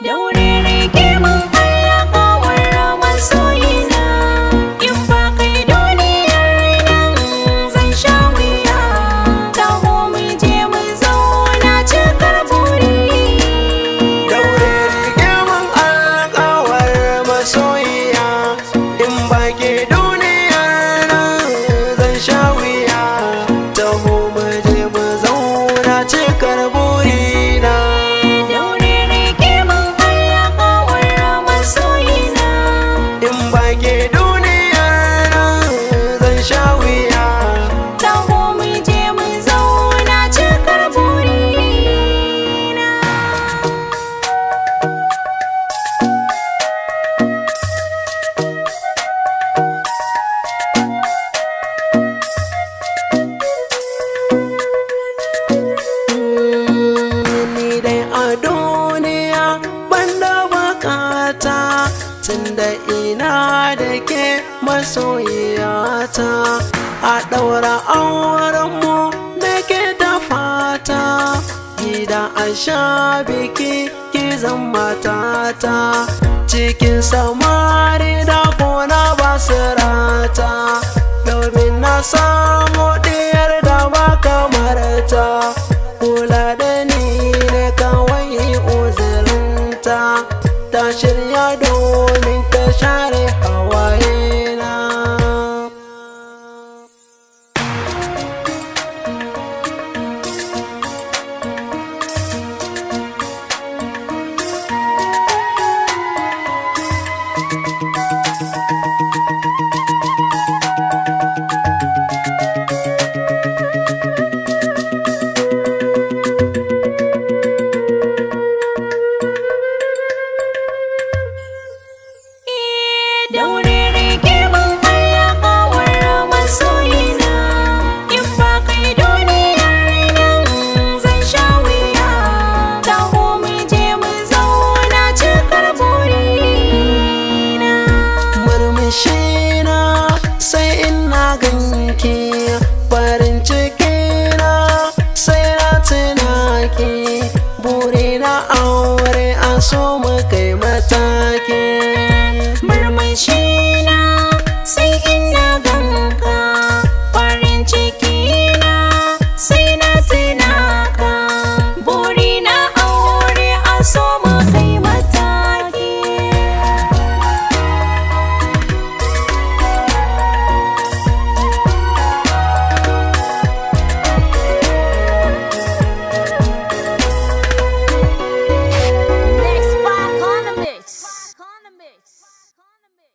daure rike mun alƙawar masoyina. In ba kai duniyar nan zan sha wuya. Taho mu je mu zauna cikar buri. Daure rike mun alƙawar masoyiya, in ba ke duniyar nan zan sha wuya. Taho mu je mu zauna cikar burina. Daure rike mun alƙawar masoyina. In ba ke duniyar nan zan sha wuya. Taho mu je mu zauna cikar burina. Ni dai a duniya banda bukata, tunda ina da ke masoyiyata. A ɗaura aurenmu da ke da fata, gida a sha biki ki zan matata. Cikin samari da kuna basirata, domin na samu ɗiyar da ba kamar ta. Kula da ni ne kawai uzurinta, ta shirya domin ta share hawayena. Daure rike mun alƙawar masoyina. In ba kai duniyar nan zan sha wuya. Taho mu je mu zauna cikar burina. Murmushina sai ina ganki, farin cikina sai na tunaki. Burina aure a so mu kai mataki. Murmushina sai ina ganka, farin cikina sai na tuna ka. Burina aure a so mu kai mataki. Next Spark on the mix.